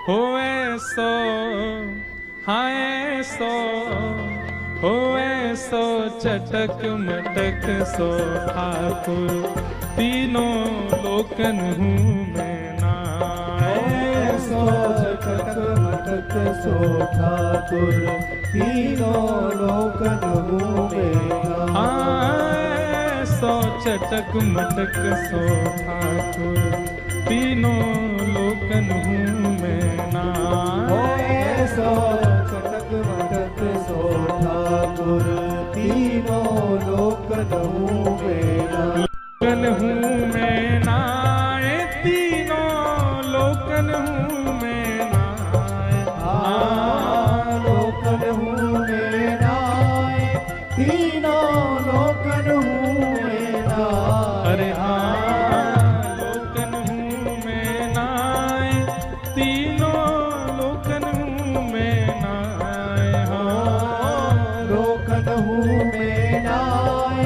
होए सो हाय सो होए सो चटक मटक सो ठाकुर तीनों लोकन हूँ मैं नाय सो चटक मटक सो ठाकुर तीनों लोकन हूँ मैं नाय सो चटक मटक सो ठाकुर तीनों लोकन हूँ मैं नाय सो चटक मटक सो ठाकुर तीनों लोकन हूँ मैं लोकन हूँ मैं नाय तीनों लोकन हूँ मैं नाय लोकन हूँ मैं नाय तीनों लोकन हूँ मैं नाय अरे हाँ लोकन हूँ मैं नाय तीनों लोकन हूँ मैं नाय हाँ लोकन हूँ मैं नाय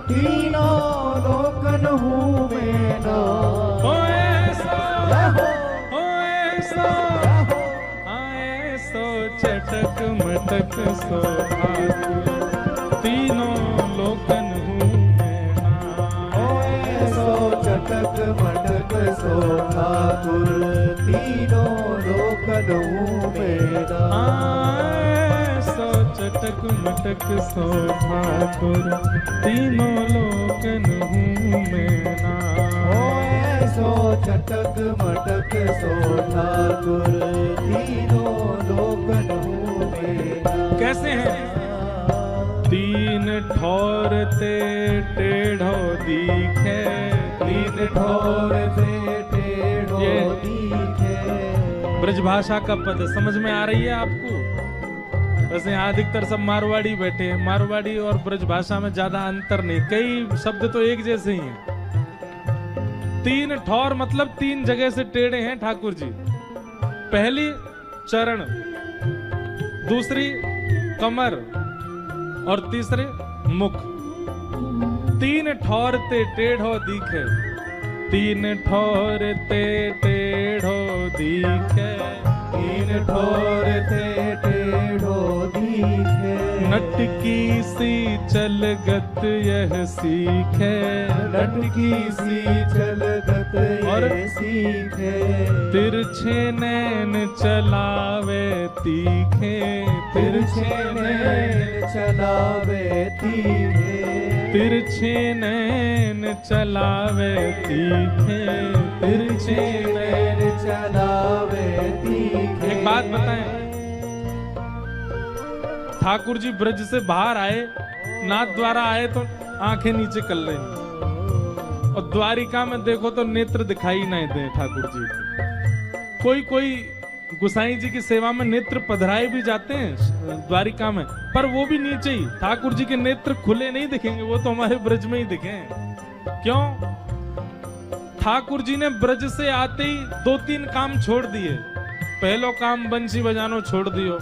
तीनों लोकन हूँ मैं नाय होए सो आए सो चटक मटक सो ठाकुर तीनों लोकन हूँ मैं नाय सो चटक मटक सो ठाकुर तीनों लोकन हूँ मैं आए सो चटक मटक सो ठाकुर तीनों लोकन हूँ मैं नाय सो चटक मटक सो ठाकुर तीनों लोकन हूँ मैं नाय कैसे हैं तीन ठौर ते टेढ़ो दिखे तीन ठोर से टेढ़ो ये दिखे ब्रजभाषा का पद समझ में आ रही है आपको? वैसे यहाँ अधिकतर सब मारवाड़ी बैठे हैं, मारवाड़ी और ब्रजभाषा में ज्यादा अंतर नहीं, कई शब्द तो एक जैसे ही हैं। तीन ठौर मतलब तीन जगह से टेढ़े हैं ठाकुर जी। पहली चरण, दूसरी कमर और तीसरे मुख। तीन ठौर ते टेढ़ो दिखे, तीन ठौर ते टेढ़ो दिखे, तीन ठोर से टेढ़ो दिखे नटकी सी चलगत यह सीखे, लटकी सी चलगत और ये सीखे तिरछे नैन चलावे तीखे, तिरछे नैन चलावे तीखे तिरछे नैन चलावे तीखे, तिरछे नैन। नैन चलावे तीखे। एक बात बताएं, ठाकुर जी ब्रज से बाहर आए, नाथ द्वारा आए तो आंखें नीचे कर लेंगी, और द्वारिका में देखो तो नेत्र दिखाई नहीं दे ठाकुर जी के। कोई कोई गुसाई जी की सेवा में नेत्र पधराए भी जाते हैं द्वारिका में, पर वो भी नीचे ही, ठाकुर जी के नेत्र खुले नहीं दिखेंगे, वो तो हमारे ब्रज में ही दिखे। क्यों? ठाकुर जी ने ब्रज से आते ही दो तीन काम छोड़ दिए। पहलो काम बंसी बजानो छोड़ दियो,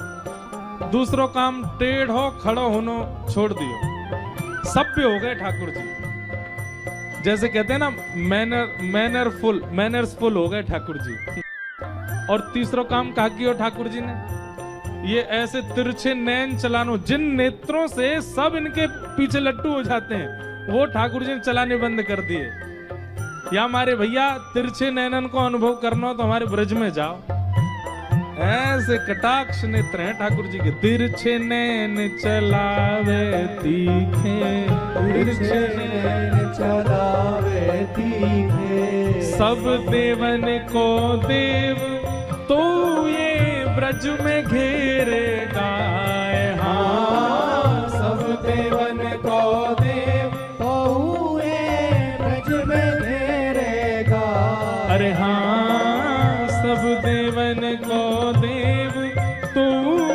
दूसरो काम टेढ़ो खड़ो होनो छोड़ दियो, सभ्य हो गए ठाकुर जी। जैसे कहते हैं ना मैनर्स फुल हो गए ठाकुर जी। और तीसरो काम कहा किया ठाकुर जी ने, ये ऐसे तिरछे नैन चलानो, जिन नेत्रों से सब इनके पीछे लट्टू हो जाते हैं, वो ठाकुर जी ने चलाने बंद कर दिए। या हमारे भैया तिरछे नैनन को अनुभव करना हो तो हमारे ब्रज में जाओ, ऐसे कटाक्ष नेत्र हैं ठाकुर जी के। तिरछे नैन चलावे तीखे, तिरछे नैन चलावे तीखे सब देवन को देव तो ये ब्रज में घेरे गाए। हाँ सब देवन को देव तो ये ब्रज में घेरेगा। अरे हाँ सब देवन को देव तू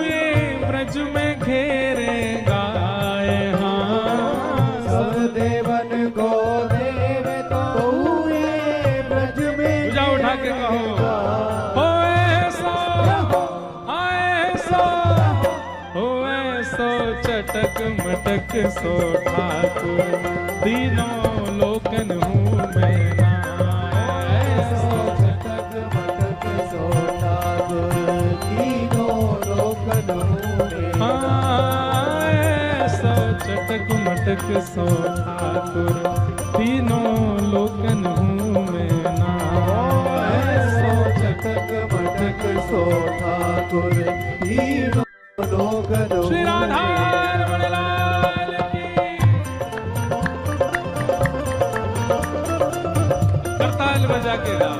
ये ब्रज में घेरे गाए। हाँ सब देवन को देव तो ये ब्रज में पूजा उठा के कहो, होए सो आए सो, होए सो चटक मटक सो ठाकुर तीनों लोकन हूँ मैं नाय। सो चटक मटक सो ठाकुर सो ठाकुर तीनों लोकन हूँ मैं ना। ऐसो चटक मटक सो ठाकुर तीनों लोकन हूँ श्री राधा रमण लाल की। करताल बजा के गाओ।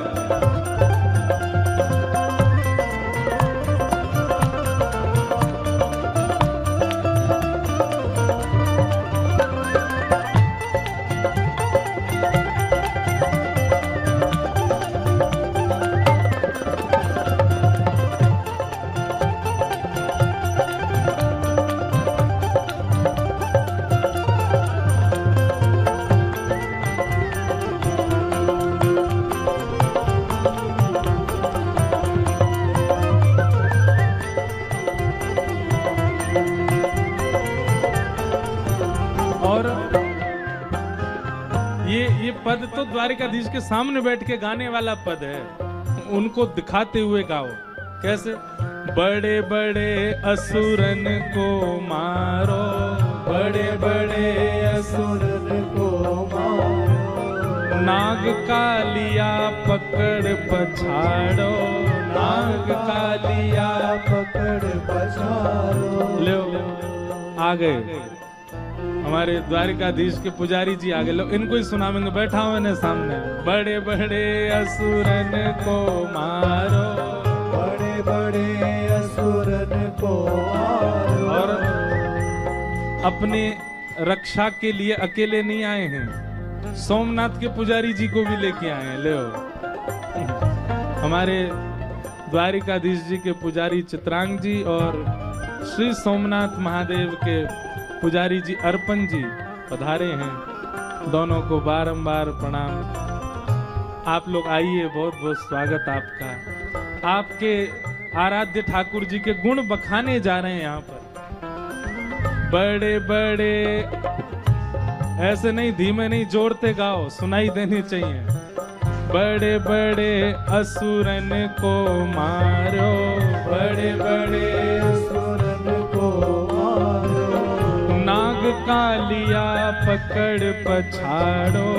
ये पद तो द्वारिकाधीश के सामने बैठ के गाने वाला पद है, उनको दिखाते हुए गाओ। कैसे? बड़े बड़े असुरन को मारो, बड़े बड़े असुरन को मारो, नाग कालिया पकड़ पछाड़ो, नाग कालिया पकड़ पछाड़ो। लो आ गए हमारे द्वारिकाधीश के पुजारी जी आगे। लो इनको ही सुनावेंगे, बैठा हुए ने सामने। बड़े बड़े असुरन को मारो, बड़े बड़े असुरन को मारो। और अपने रक्षा के लिए अकेले नहीं आए हैं, सोमनाथ के पुजारी जी को भी लेके आए हैं। ले हमारे द्वारिकाधीश जी के पुजारी चित्रांग जी और श्री सोमनाथ महादेव के पुजारी जी अर्पण जी पधारे हैं। दोनों को बारंबार प्रणाम। आप लोग आइए, बहुत बहुत स्वागत आपका। आपके आराध्य ठाकुर जी के गुण बखाने जा रहे हैं यहाँ पर। बड़े बड़े ऐसे नहीं, धीमे नहीं, जोड़ते गाओ, सुनाई देनी चाहिए। बड़े बड़े असुरन को मारो, बड़े बड़े असुरन को मारो, नाग कालिया पकड़ पछाड़ो,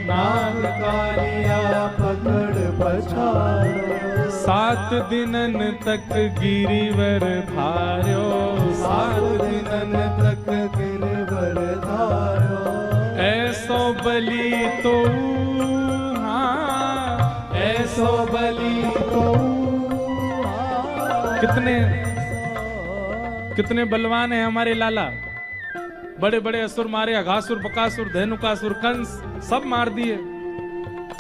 नाग कालिया पकड़ पछाड़ो। 7 दिनन तक गिरिवर धार्यो, 7 दिनन तक गिरिवर धार्यो। ऐसो बलि तो ऐसो बलि तो कितने बलवान हैं हमारे लाला। बड़े बड़े असुर मारे, अघासुर, बकासुर, धेनुकासुर, कंस सब मार दिए।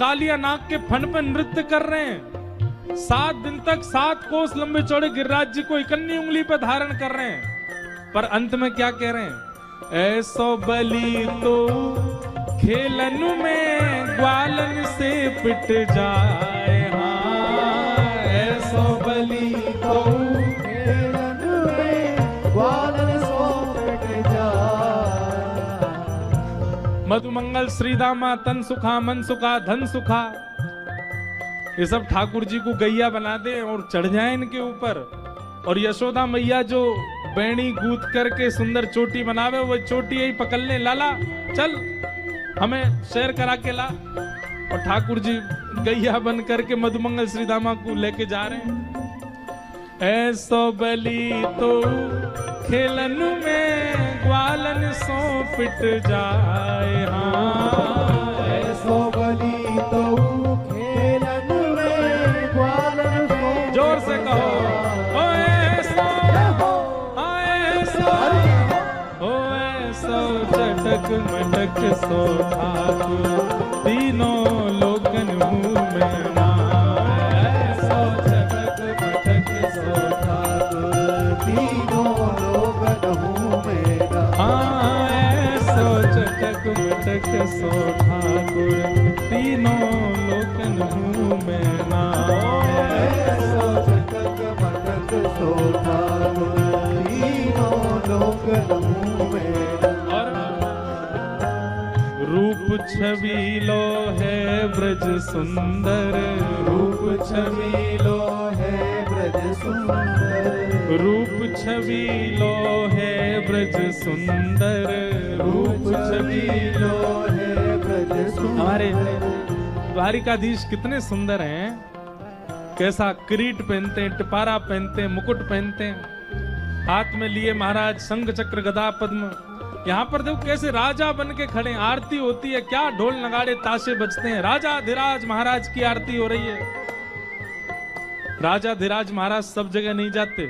कालिया नाग के फन पर नृत्य कर रहे हैं। 7 दिन तक 7 कोस लंबे चौड़े गिरिराज जी को इकन्नी उंगली पर धारण कर रहे हैं। पर अंत में क्या कह रहे हैं? ऐसो बलि तो खेलन में ग्वालन से पिट जाए। हाँ, ऐसो बलि तो खेलन में ग्वालन से पिट जाए। मधुमंगल श्रीदामा तन सुखा मन सुखा धन सुखा, ये सब ठाकुर जी को गैया बना दे और चढ़ जाए इनके ऊपर। और यशोदा मैया जो बैणी गूंथ करके सुंदर चोटी बनावे, वो चोटी यही पकड़ ले। लाला चल हमें शेर करा के ला। और ठाकुर जी गैया बन करके मधुमंगल श्रीदामा को लेके जा रहे हैं। ऐसो बलि तो खेलन में ग्वालन सो पिट जाए। हाँ, ऐसो बलि तो खेलन में ग्वालन सो। जोर से कहो, ओ ऐसो, ओ ऐसो, ओ ऐसो चटक मटक सो ठाकुर तीनों लोकन हूँ मैं ना। ऐसो चटक मटक सो ठाकुर तीनों लोकन हूँ मैं ना। हाँ, ऐसो चटक मटक सो ठाकुर तीनों लोकन हूँ मैं ना। ऐसो चटक मटक सो ठाकुर तीनों लोकन हूँ मैं ना। रूप छबीलो है ब्रज सुंदर, रूप छबीलो है ब्रज ब्रज सुंदर, रूप छवि लो है ब्रज सुंदर, रूप छवि लो है ब्रज सुंदर। हमारे द्वारिकाधीश कितने सुंदर हैं, कैसा किरीट पहनते हैं, टिपारा पहनते हैं, मुकुट पहनते हैं, हाथ में लिए महाराज शंख चक्र गदा पद्म। यहाँ पर देखो कैसे राजा बन के खड़े, आरती होती है, क्या ढोल नगाड़े ताशे बजते हैं, राजा धीराज महाराज की आरती हो रही है। राजा धीराज महाराज सब जगह नहीं जाते,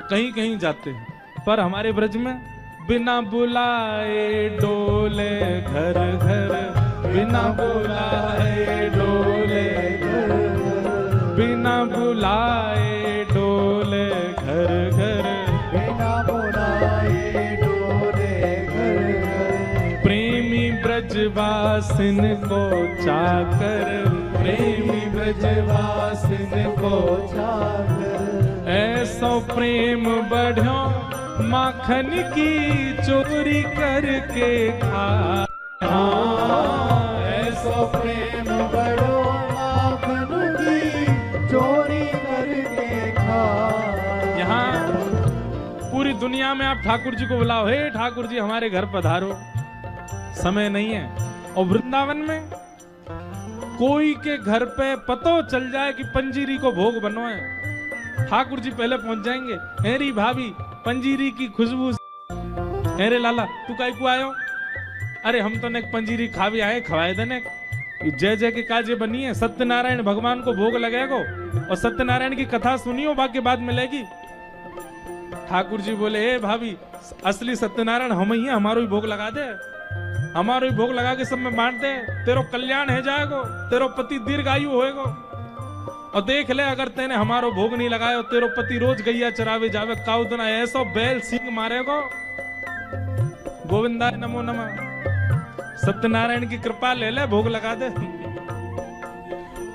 कहीं कहीं जाते हैं, पर हमारे ब्रज में बिना बुलाए डोले घर घर, बिना बुलाए डोले घर घर, बिना बुलाए डोले घर घर, बिना बुलाए डोले घर घर। प्रेमी ब्रजवासिन को चाकर, प्रेमी ब्रजवासिन को चाकर, ऐसो प्रेम बढ़ो माखन की चोरी करके खा। ऐसो प्रेम बड़ो माखन की चोरी करके खा। यहाँ पूरी दुनिया में आप ठाकुर जी को बुलाओ, हे ठाकुर जी हमारे घर पधारो, समय नहीं है। और वृंदावन में कोई के घर पे पतो चल जाए कि पंजीरी को भोग बनो है, ठाकुर जी पहले पहुंच जाएंगे। हेरी भाभी पंजीरी की खुशबू, हेरे लाला तू काई को आयो, अरे हम तो ने पंजीरी खावी आए, खवाए देने जय जय के काजे बनी है, सत्यनारायण भगवान को भोग लगेगो और सत्यनारायण की कथा सुनियो, बाकी बाद मिलेगी। ठाकुर जी बोले हे भाभी असली सत्यनारायण हम ही है, हमारो ही भोग लगा दे, हमारो ही भोग लगा के सब में बांट दे, तेरो कल्याण है जाएगो, तेरो पति दीर्घायु होएगो। और देख ले अगर तेने हमारो भोग नहीं लगाया, तेरो पति रोज गैया चरावे जावे, काउदना ऐसो बैल सिंह मारेगो। गोविंदा नमो नमः, सत्यनारायण की कृपा ले ले, भोग लगा दे।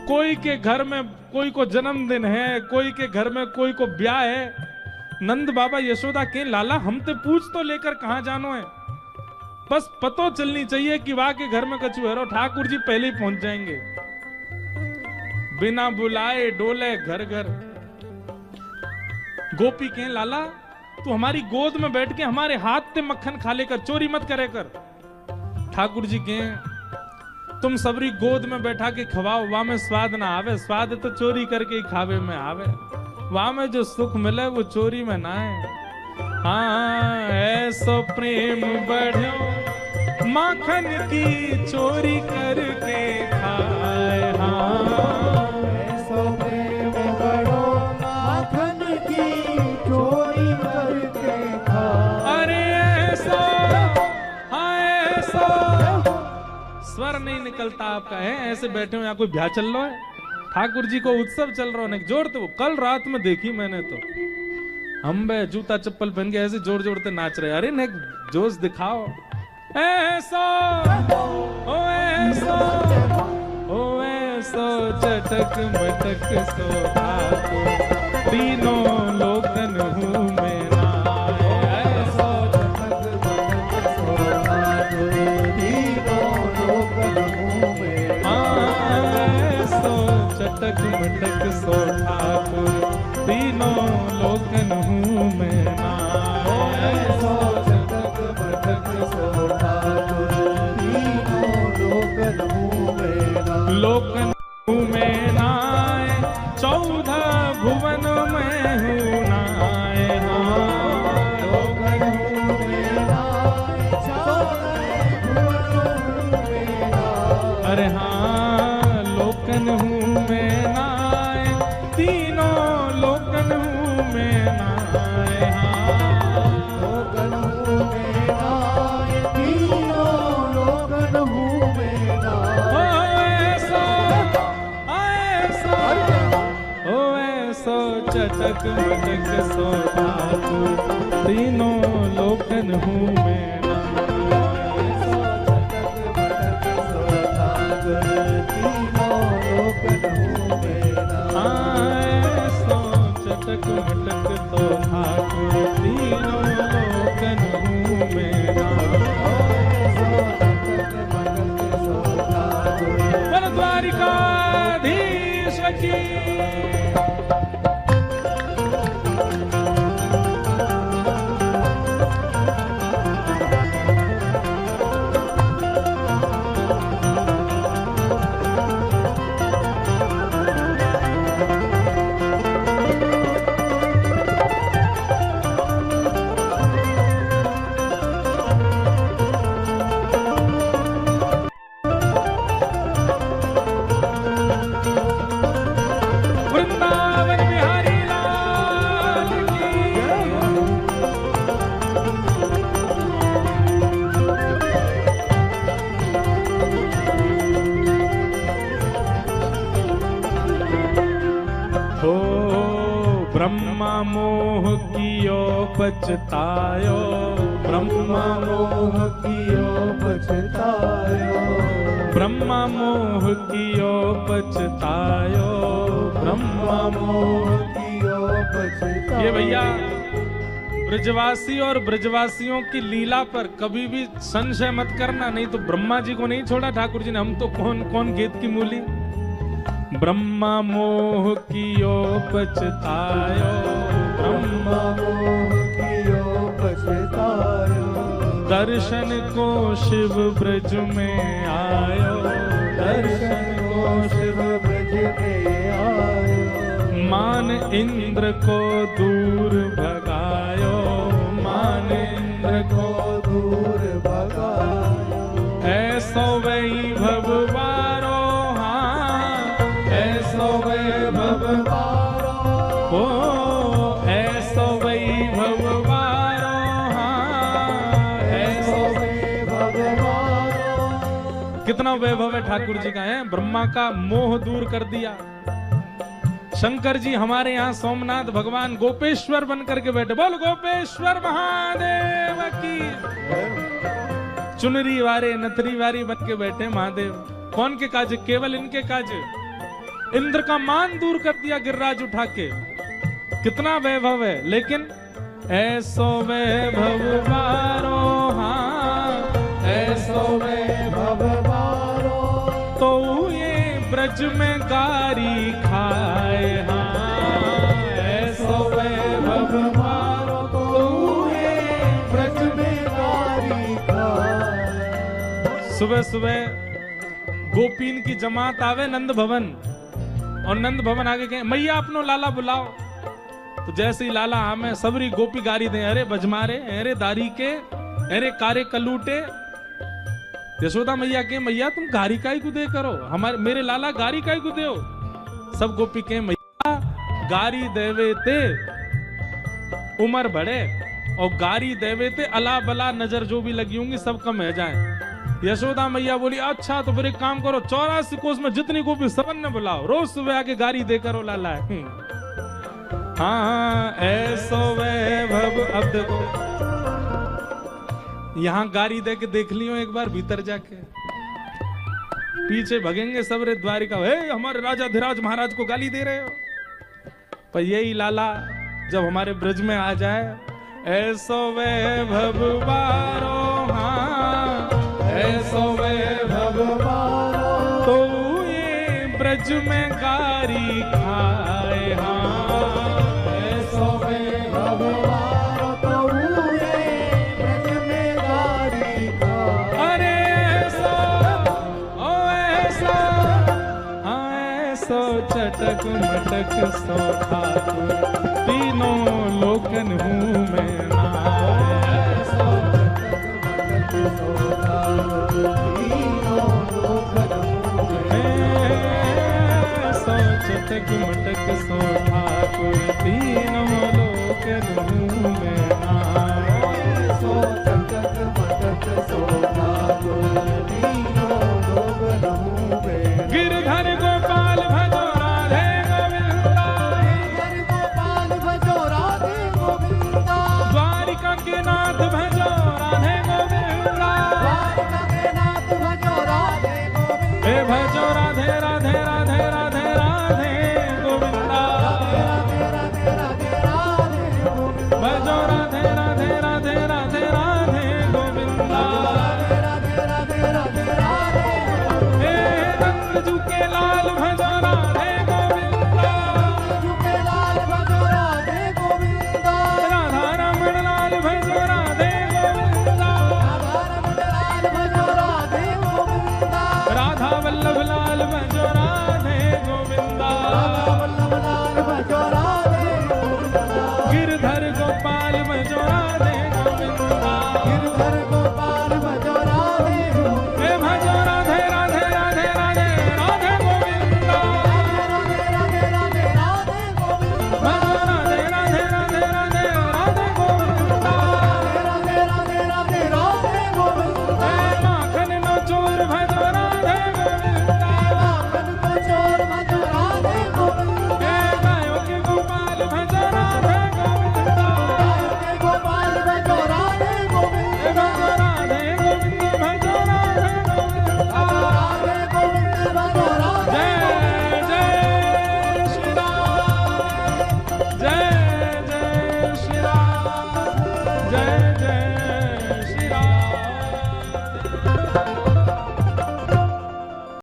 कोई के घर में कोई को जन्मदिन है, कोई के घर में कोई को ब्याह है, नंद बाबा यशोदा के लाला हम ते पूछ तो लेकर कहां जानो है, बस पतो चलनी चाहिए कि वहां के घर में कछु है, ठाकुर जी पहले ही पहुंच जाएंगे। बिना बुलाए डोले घर घर। गोपी के लाला तू हमारी गोद में बैठ के हमारे हाथ से मक्खन खा लेकर, चोरी मत करे कर। ठाकुर जी के तुम सबरी गोद में बैठा के खवाओ, वहां में स्वाद ना आवे, स्वाद तो चोरी करके ही खावे में आवे, वहां में जो सुख मिले वो चोरी में ना है। हाँ ऐसो प्रेम बढ़ो माखन की चोरी करके खाए। हाँ ऐसो प्रेम बड़ो माखन की चोरी करके खा। अरे ऐसा, हाँ ऐसा स्वर नहीं निकलता आपका है, ऐसे बैठे हो यहाँ कोई ब्याह चल रहा है, ठाकुर जी को उत्सव चल रहा है, जोड़ते वो कल रात में देखी मैंने तो, हम बे जूता चप्पल पहन के ऐसे जोड़ जोड़ते नाच रहे। अरे ने जोश दिखाओ। ऐसा ओ ऐसा ओ ऐसा चटक मटक सो ठाकुर, तीनों लोकन हूँ मैं नाय। ऐसा चटक मटक सो ठाकुर, तीनों लोकन हूँ मैं नाय। ऐसा चटक मटक सो ठाकुर, तीनों लोकन हूँ मैं नाय। ऐसो चटक मटक सो ठाकुर, तीनों लोकन हूँ मैं नाय। लोकन हूँ मैं नाय, 14 भुवन में हूँ नाय। हाँ लोकन हूँ मैं नाय, 14 भुवन हूँ मैं नाय। अरे हाँ लोकन हूँ मैं नाय, तीनों लोकन हूँ मैं नाय। हाँ लोकन हूँ मैं नाय, तीनों लोकन हूँ मैं नाय। ओ ऐसा चटक मटक सो ठाकुर, तीनों लोकन हूँ मैं नाय। ऐसो चटक मटक सो ठाकुर, तीनों लोकन हूँ मैं नाय। हाँ ऐसा चटक मटक तो ठाकुर, तीनों लोकन हूँ मैं नाय। ऐसो चटक मटक सो ठाकुर, बोलो द्वारिकाधीश की। ब्रह्मा मोह कियो पछतायो, ब्रह्मा मोह कियो पछतायो, ब्रह्मा मोह कियो पछतायो, ब्रह्मा मोह कियो पछतायो। ये भैया ब्रजवासी और ब्रजवासियों की लीला पर कभी भी संशय मत करना, नहीं तो ब्रह्मा जी को नहीं छोड़ा ठाकुर जी ने, हम तो कौन कौन गेत की मूली। ब्रह्मा मोह कियो पछतायो, ब्रह्मा मोह कियो पछतायो, दर्शन को शिव ब्रज में आयो, दर्शन को शिव ब्रज में आयो, मान इंद्र को दूर भगायो, मान इंद्र को दूर भगायो, ऐसो वैभव वारो, हाँ ऐसो वैभव वारो, ओ ऐसो वैभव वारो, हाँ ऐसो वैभव वारो। कितना वैभव है ठाकुर जी का, है ब्रह्मा का मोह दूर कर दिया। शंकर जी हमारे यहाँ सोमनाथ भगवान गोपेश्वर बन करके बैठे, बोल गोपेश्वर महादेव की। चुनरी वारे नथरी वारी बन के बैठे महादेव, कौन के काज, केवल इनके काज। इंद्र का मान दूर कर दिया गिरिराज उठा के, कितना वैभव है। लेकिन ऐसो वैभव वारो, हाँ ऐसो वैभव वारो, तो ये ब्रज में गारी खाए, हाँ ऐसो वैभव वारो, तो ये ब्रज में गारी खाए। सुबह सुबह गोपीन की जमात आवे नंद भवन, और नंद भवन आगे कहे मैया अपनो लाला बुलाओ। तो जैसे ही लाला आमे सबरी गोपी गारी दे, अरे बजमारे, अरे दारी के, अरे कारे कलूटे। यशोदा मैया के मैया तुम गारी काई को दे करो, हमारे मेरे लाला गारी काई को दे। सब गोपी के मैया गारी देवे ते उम्र बढ़े, और गारी देवे ते अला बला नजर जो भी लगी होंगी सब कम है जाए। यशोदा मैया बोली अच्छा तो फिर एक काम करो, 84 कोस में जितनी गोपी सबन ने बुलाओ, रोज सुबह आके गारी दे करो लाला। हाँ ऐसो वैभव। अब देखो यहाँ गारी दे के देख लियो एक बार भीतर जाके, पीछे भगेंगे सब रे द्वारिका, हे हमारे राजा धीराज महाराज को गाली दे रहे हो। पर यही लाला जब हमारे ब्रज में आ जाए, ऐसो वैभव वारो, हाँ ऐसो वैभव वारो, तो ये ब्रज में गारी खाए, हाँ ऐसो वैभव वारो, तो ये ब्रज में गारी खाए। अरे ऐसो, ओ ऐसो, हाँ ऐसो चटक मटक सो ठाकुर, तीनों लोकन हूँ मैं नाय। ऐसो चटक मटक सो ठाकुर, तीनों लोकन हूँ मैं। ऐसो चटक मटक सो ठाकुर, तीनों